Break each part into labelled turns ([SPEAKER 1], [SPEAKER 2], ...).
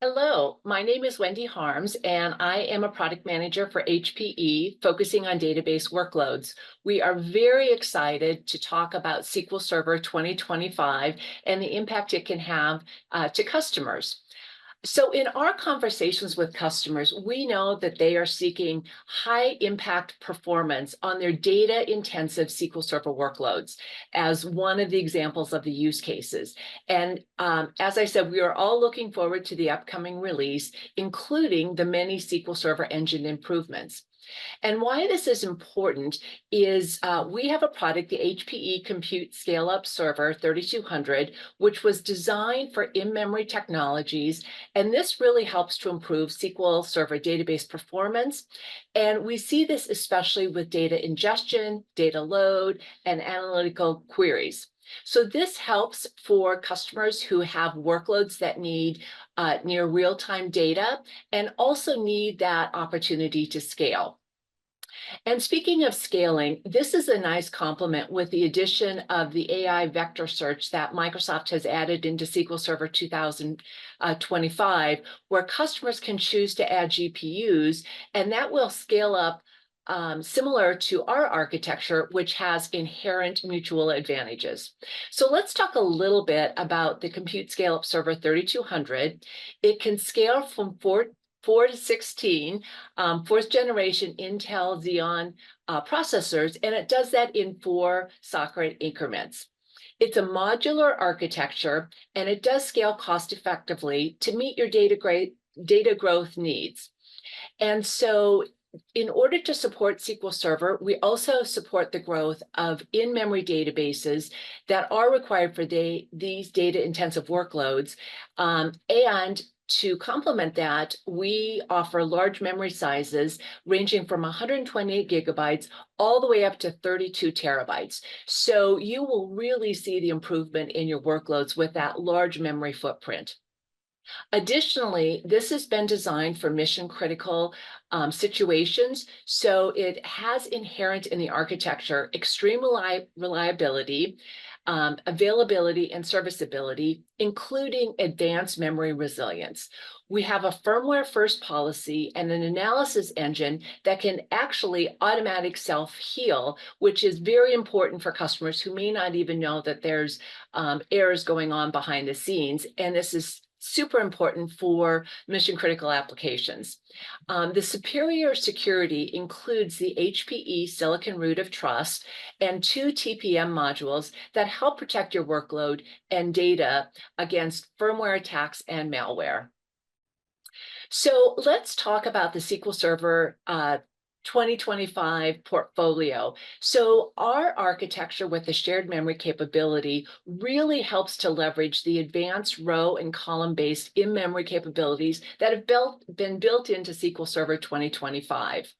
[SPEAKER 1] Hello, my name is 𝗦𝗲𝗀𝗃𝗳, and I am a product manager for HPE focusing on database workloads. We are very excited to talk about SQL Server 2025 and the impact it can have to customers. So in our conversations with customers, we know that they are seeking high impact performance on their data intensive SQL Server workloads as one of the examples of the use cases. And as I said, we are all looking forward to the upcoming release, including the many SQL Server engine improvements. And why this is important is we have a product, the HPE Compute Scale-Up Server 3200, which was designed for in-memory technologies. And this really helps to improve SQL Server database performance. And we see this especially with data ingestion, data load, and analytical queries. So this helps for customers who have workloads that need near real-time data and also need that opportunity to scale. And speaking of scaling, this is a nice complement with the addition of the AI vector search that Microsoft has added into SQL Server 2025, where customers can choose to add GPUs, and that will scale up similar to our architecture, which has inherent mutual advantages. So let's talk a little bit about the Compute Scale-Up Server 3200. It can scale from 4 to 16 fourth generation Intel Xeon processors, and it does that in 4 socket increments. It's a modular architecture, and it does scale cost effectively to meet your data growth needs. And so in order to support SQL Server, we also support the growth of in-memory databases that are required for these data-intensive workloads. And to complement that, we offer large memory sizes ranging from 128 gigabytes all the way up to 32 terabytes. So you will really see the improvement in your workloads with that large memory footprint. Additionally, this has been designed for mission-critical situations, so it has inherent in the architecture extreme reliability, availability, and serviceability, including advanced memory resilience. We have a firmware-first policy and an analysis engine that can actually automatic self-heal, which is very important for customers who may not even know that there's errors going on behind the scenes, and this is super important for mission critical applications. The superior security includes the HPE Silicon Root of Trust and 2 TPM modules that help protect your workload and data against firmware attacks and malware. So let's talk about the SQL Server 2025 portfolio. So our architecture with the shared memory capability really helps to leverage the advanced row and column-based in-memory capabilities that have been built into SQL Server 2025.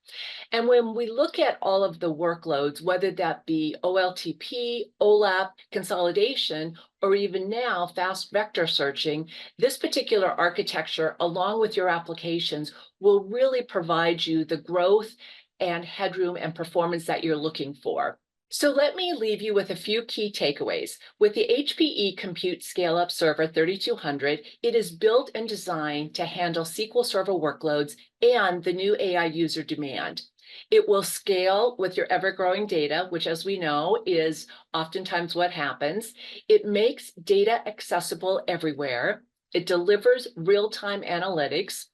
[SPEAKER 1] And when we look at all of the workloads, whether that be OLTP, OLAP, consolidation, or even now fast vector searching, this particular architecture, along with your applications, will really provide you the growth and headroom and performance that you're looking for. So let me leave you with a few key takeaways. With the HPE Compute Scale-Up Server 3200, it is built and designed to handle SQL Server workloads and the new AI user demand. It will scale with your ever-growing data, which, as we know, is oftentimes what happens. It makes data accessible everywhere. It delivers real-time analytics,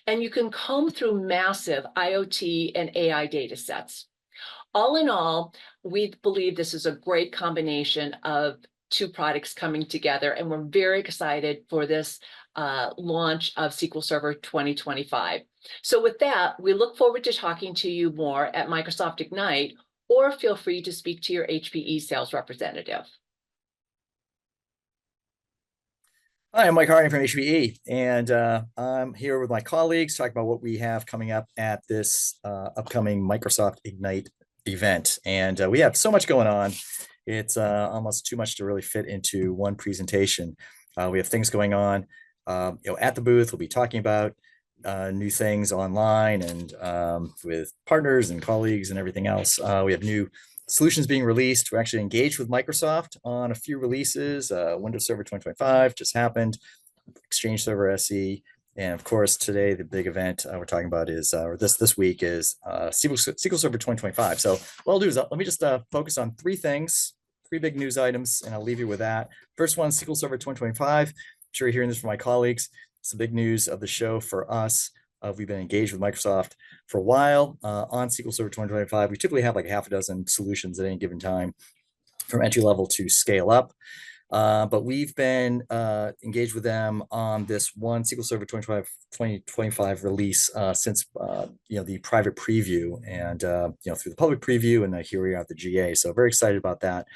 [SPEAKER 1] and you can comb through massive IoT and AI data sets. All in all, we believe this is a great combination of 2 products coming together, and we're very excited for this launch of SQL Server 2025. So with that, we look forward to talking to you more at Microsoft Ignite, or feel free to speak to your HPE sales representative.
[SPEAKER 2] Hi, I'm Mike Harding from HPE, and I'm here with my colleagues talking about what we have coming up at this upcoming Microsoft Ignite event. And we have so much going on. It's almost too much to really fit into one presentation. We have things going on at the booth. We'll be talking about new things online and with partners and colleagues and everything else. We have new solutions being released. We're actually engaged with Microsoft on a few releases. Windows Server 2025 just happened. Exchange Server SE And of course, today, the big event we're talking about is, or this week is SQL Server 2025. So what I'll do is let me just focus on three things, three big news items, and I'll leave you with that. First one, SQL Server 2025. I'm sure you're hearing this from my colleagues. It's the big news of the show for us. We've been engaged with Microsoft for a while on SQL Server 2025. We typically have like half a dozen solutions at any given time, from entry level to scale up. But we've been engaged with them on this one SQL Server 2025 release since the private preview and through the public preview, and here we are at the GA. So very excited about that.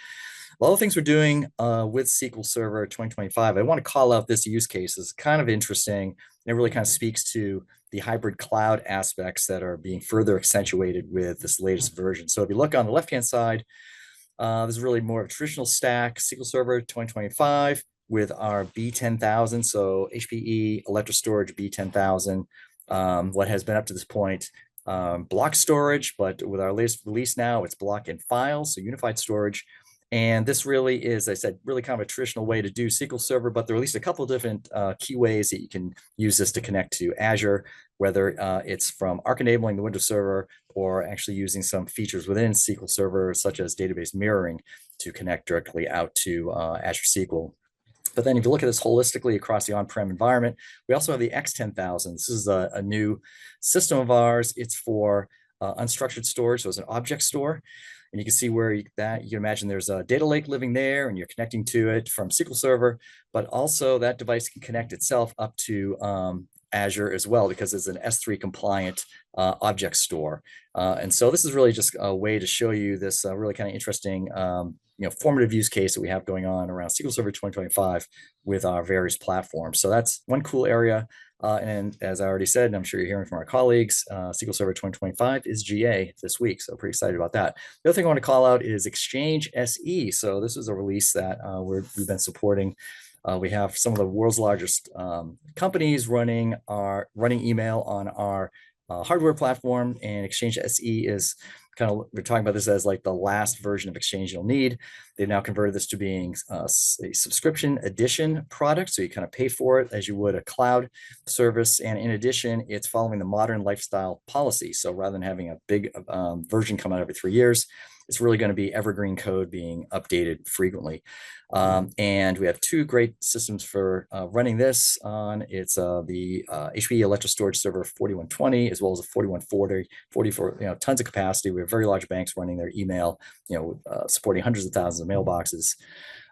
[SPEAKER 2] A lot of things we're doing with SQL Server 2025. I want to call out this use case. It's kind of interesting. It really kind of speaks to the hybrid cloud aspects that are being further accentuated with this latest version. So if you look on the left-hand side, this is really more of a traditional stack, SQL Server 2025 with our B10000. So HPE Storage B10000, what has been up to this point, block storage, but with our latest release now, it's block and file, so unified storage. And this really is, I said, really kind of a traditional way to do SQL Server, but there are at least a couple of different key ways that you can use this to connect to Azure, whether it's from Arc enabling the Windows Server or actually using some features within SQL Server, such as database mirroring, to connect directly out to Azure SQL. But then if you look at this holistically across the on-prem environment, we also have the X10,000. This is a new system of ours. It's for unstructured storage, so it's an object store. And you can see where you can imagine there's a data lake living there, and you're connecting to it from SQL Server, but also that device can connect itself up to Azure as well, because it's an S3 compliant object store. And so this is really just a way to show you this really kind of interesting formative use case that we have going on around SQL Server 2025 with our various platforms. So that's one cool area. And as I already said, and I'm sure you're hearing from our colleagues, SQL Server 2025 is GA this week. So pretty excited about that. The other thing I want to call out is Exchange SE. So this is a release that we've been supporting. We have some of the world's largest companies running email on our hardware platform, and Exchange SE is we're talking about this as like the last version of Exchange you'll need. They've now converted this to being a subscription edition product. So you kind of pay for it as you would a cloud service. And in addition, it's following the modern lifestyle policy. So rather than having a big version come out every 3 years, it's really going to be evergreen code being updated frequently. And we have two great systems for running this on. It's the HPE Storage Server 4120, as well as a 4140 for tons of capacity. We have very large banks running their email, supporting hundreds of thousands of mailboxes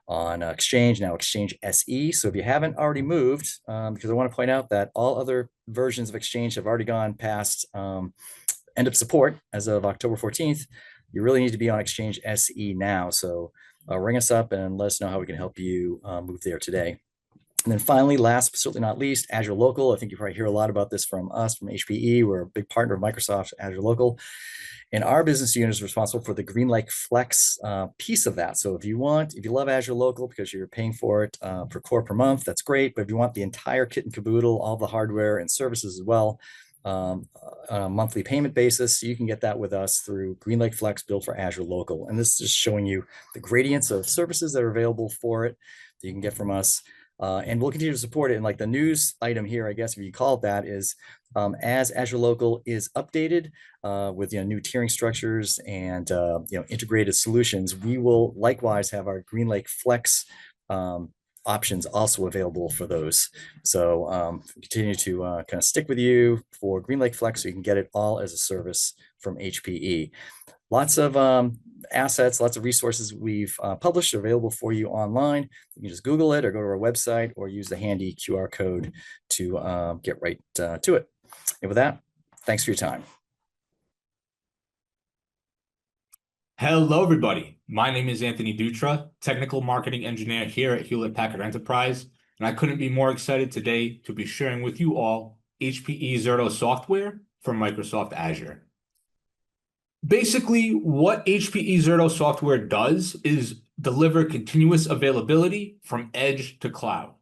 [SPEAKER 2] on Exchange, now Exchange SE. So if you haven't already moved, because I want to point out that all other versions of Exchange have already gone past end of support as of October 14th, you really need to be on Exchange SE now. So ring us up and let us know how we can help you move there today. And then finally, last but certainly not least, Azure Local. I think you probably hear a lot about this from us, from HPE. We're a big partner of Microsoft, Azure Local. And our business unit is responsible for the GreenLake Flex piece of that. So if you love Azure Local because you're paying for it per core per month, that's great. But if you want the entire kit and caboodle, all the hardware and services as well, on a monthly payment basis, you can get that with us through GreenLake Flex built for Azure Local. And this is just showing you the gradients of services that are available for it that you can get from us. And we'll continue to support it. And like the news item here, I guess if you call it that, is as Azure Local is updated with new tiering structures and integrated solutions, we will likewise have our GreenLake Flex options also available for those. So continue to kind of stick with you for GreenLake Flex so you can get it all as a service from HPE. Lots of assets, lots of resources we've published available for you online. You can just Google it or go to our website or use the handy QR code to get right to it. And with that, thanks for your time.
[SPEAKER 3] Hello, everybody. My name is Anthony Dutra, Technical Marketing Engineer here at Hewlett-Packard Enterprise, and I couldn't be more excited today to be sharing with you all HPE Zerto software from Microsoft Azure. Basically, what HPE Zerto software does is deliver continuous availability from edge to cloud.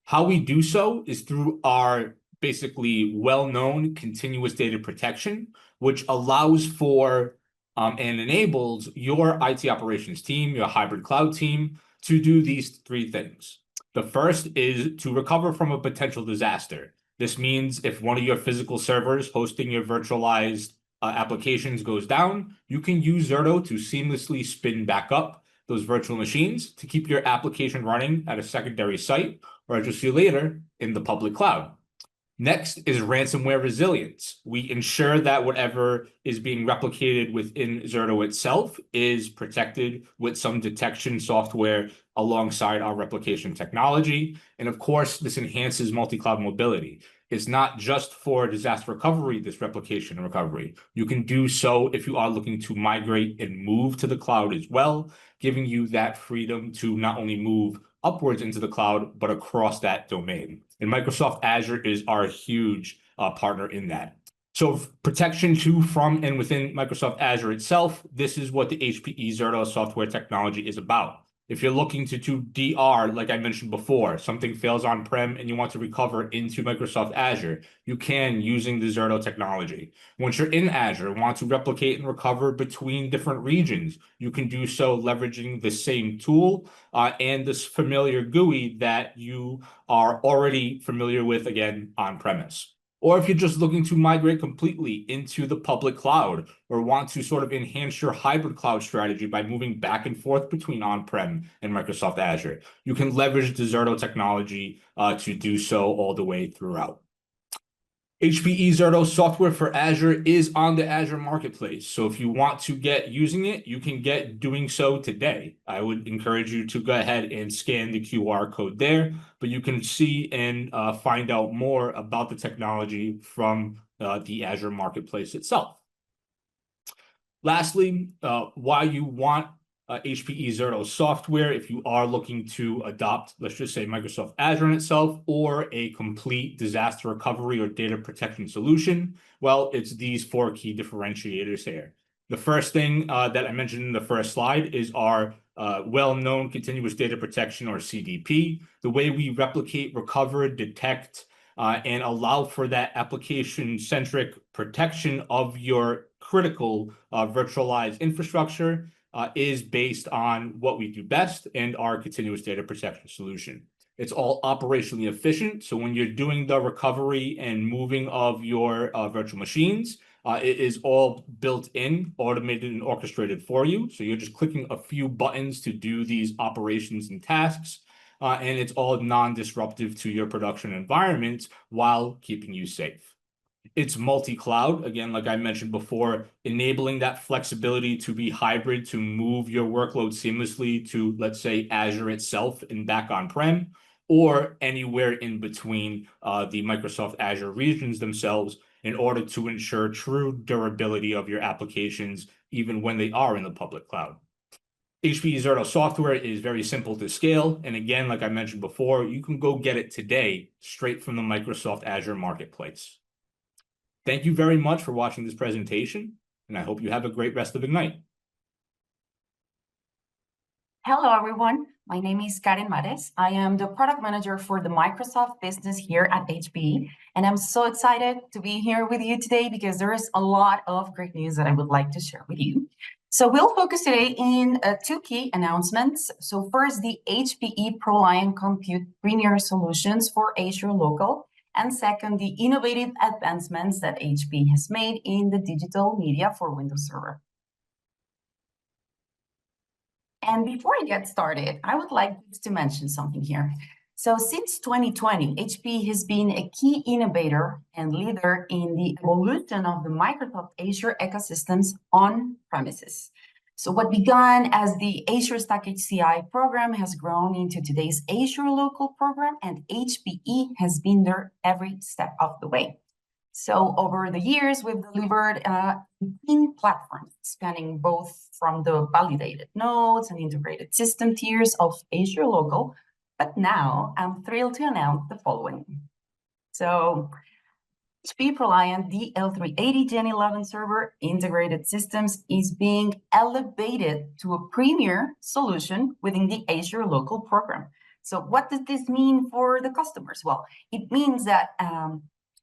[SPEAKER 3] How we do so is through our basically well-known continuous data protection, which allows for and enables your IT operations team, your hybrid cloud team, to do these three things. The first is to recover from a potential disaster. This means if one of your physical servers hosting your virtualized applications goes down, you can use Zerto to seamlessly spin back up those virtual machines to keep your application running at a secondary site, or as you'll see later, in the public cloud. Next is ransomware resilience. We ensure that whatever is being replicated within Zerto itself is protected with some detection software alongside our replication technology. And of course, this enhances multi-cloud mobility. It's not just for disaster recovery, this replication and recovery. You can do so if you are looking to migrate and move to the cloud as well, giving you that freedom to not only move upwards into the cloud, but across that domain. And Microsoft Azure is our huge partner in that. So protection to, from, and within Microsoft Azure itself, this is what the HPE Zerto software technology is about. If you're looking to do DR, like I mentioned before, something fails on-prem and you want to recover into Microsoft Azure, you can using the Zerto technology. Once you're in Azure and want to replicate and recover between different regions, you can do so leveraging the same tool and this familiar GUI that you are already familiar with, again, on-premise. Or if you're just looking to migrate completely into the public cloud or want to sort of enhance your hybrid cloud strategy by moving back and forth between on-prem and Microsoft Azure, you can leverage the Zerto technology to do so all the way throughout. HPE Zerto software for Azure is on the Azure Marketplace. So if you want to get using it, you can get doing so today. I would encourage you to go ahead and scan the QR code there, but you can see and find out more about the technology from the Azure Marketplace itself. Lastly, why you want HPE Zerto software if you are looking to adopt, let's just say, Microsoft Azure in itself or a complete disaster recovery or data protection solution. Well, it's these 4 key differentiators here. The first thing that I mentioned in the first slide is our well-known continuous data protection, or CDP, the way we replicate, recover, detect, and allow for that application-centric protection of your critical virtualized infrastructure is based on what we do best and our continuous data protection solution. It's all operationally efficient. So when you're doing the recovery and moving of your virtual machines, it is all built in, automated and orchestrated for you. So you're just clicking a few buttons to do these operations and tasks. And it's all non-disruptive to your production environment while keeping you safe. It's multi-cloud, again, like I mentioned before, enabling that flexibility to be hybrid, to move your workload seamlessly to, let's say, Azure itself and back on-prem, or anywhere in between the Microsoft Azure regions themselves, in order to ensure true durability of your applications, even when they are in the public cloud. HPE Zerto software is very simple to scale. And again, like I mentioned before, you can go get it today straight from the Microsoft Azure Marketplace. Thank you very much for watching this presentation, and I hope you have a great rest of Ignite.
[SPEAKER 4] Hello, everyone. My name is 𝗬𝗀𝗀𝗀𝗀𝗀. I am the product manager for the Microsoft business here at HPE, and I'm so excited to be here with you today because there is a lot of great news that I would like to share with you. So we'll focus today in 2 key announcements. So first, the HPE ProLiant Compute Premier Solutions for Azure Local, and second, the innovative advancements that HPE has made in the digital media for Windows Server. And before I get started, I would like to mention something here. So since 2020, HPE has been a key innovator and leader in the evolution of the Microsoft Azure ecosystems on premises. So what began as the Azure Stack HCI program has grown into today's Azure Local program, and HPE has been there every step of the way. So over the years, we've delivered 18 platforms spanning both from the validated nodes and integrated system tiers of Azure Local. But now I'm thrilled to announce the following. So HPE ProLiant DL380 Gen 11 server integrated systems is being elevated to a premier solution within the Azure Local program. So what does this mean for the customers? Well, it means that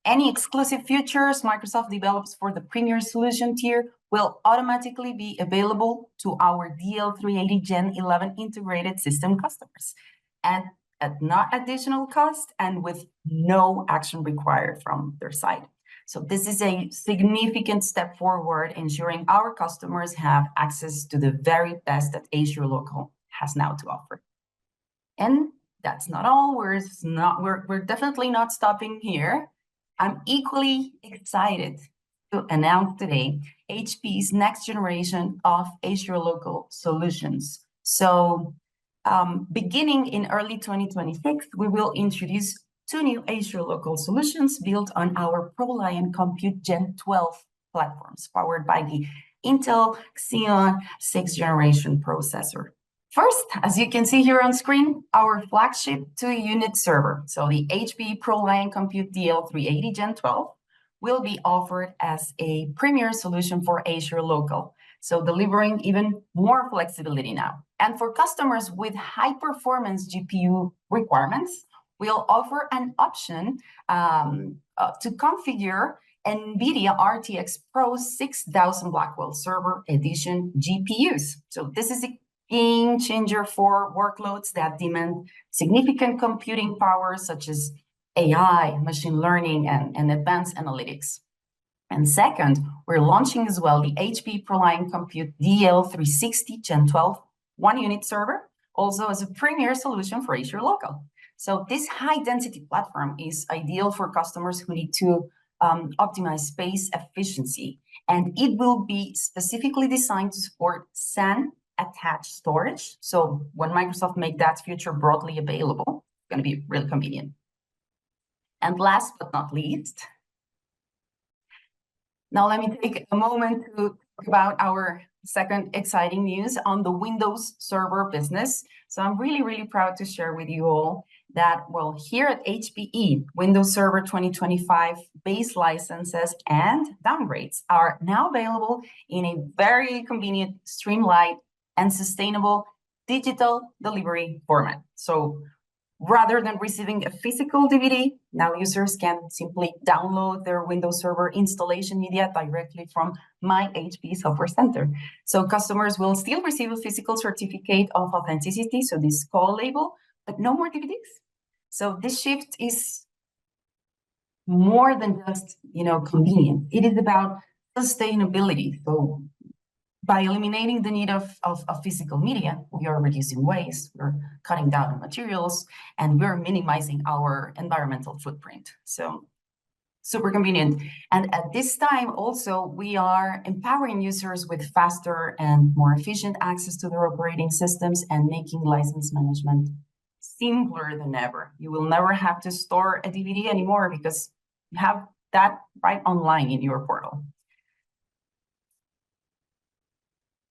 [SPEAKER 4] any exclusive features Microsoft develops for the premier solution tier will automatically be available to our DL380 Gen 11 integrated system customers. And at not additional cost and with no action required from their side. So this is a significant step forward, ensuring our customers have access to the very best that Azure Local has now to offer. And that's not all. We're definitely not stopping here. I'm equally excited to announce today HPE's next generation of Azure Local solutions. So beginning in early 2026, we will introduce 2 new Azure Local solutions built on our ProLiant Compute Gen 12 platforms, powered by the Intel Xeon 6th generation processor. First, as you can see here on screen, our flagship 2-unit server, so the HPE ProLiant Compute DL380 Gen 12, will be offered as a premier solution for Azure Local, so delivering even more flexibility now. And for customers with high-performance GPU requirements, we'll offer an option to configure NVIDIA RTX Pro 6000 Blackwell Server Edition GPUs. So this is a game changer for workloads that demand significant computing power, such as AI, machine learning, and advanced analytics. And second, we're launching as well the HPE ProLiant Compute DL360 Gen 12 1-unit server, also as a premier solution for Azure Local. So this high-density platform is ideal for customers who need to optimize space efficiency, and it will be specifically designed to support SAN-attached storage. So when Microsoft make that feature broadly available, it's going to be really convenient. And last but not least, now let me take a moment to talk about our second exciting news on the Windows Server business. So I'm really proud to share with you all that, well, here at HPE, Windows Server 2025 base licenses and downgrades are now available in a very convenient, streamlined, and sustainable digital delivery format. So rather than receiving a physical DVD, now users can simply download their Windows Server installation media directly from My HPE Software Center. So customers will still receive a physical certificate of authenticity, so this call label, but no more DVDs. So this shift is more than just, convenient. It is about sustainability. So by eliminating the need of physical media, we are reducing waste, we're cutting down on materials, and we're minimizing our environmental footprint. So super convenient. And at this time also, we are empowering users with faster and more efficient access to their operating systems and making license management simpler than ever. You will never have to store a DVD anymore because you have that right online in your portal.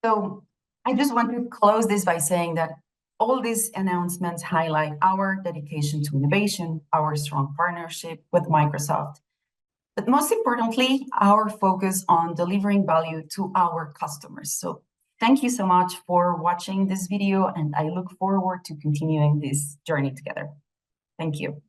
[SPEAKER 4] So I just want to close this by saying that all these announcements highlight our dedication to innovation, our strong partnership with Microsoft, but most importantly, our focus on delivering value to our customers. So thank you so much for watching this video, and I look forward to continuing this journey together. Thank you.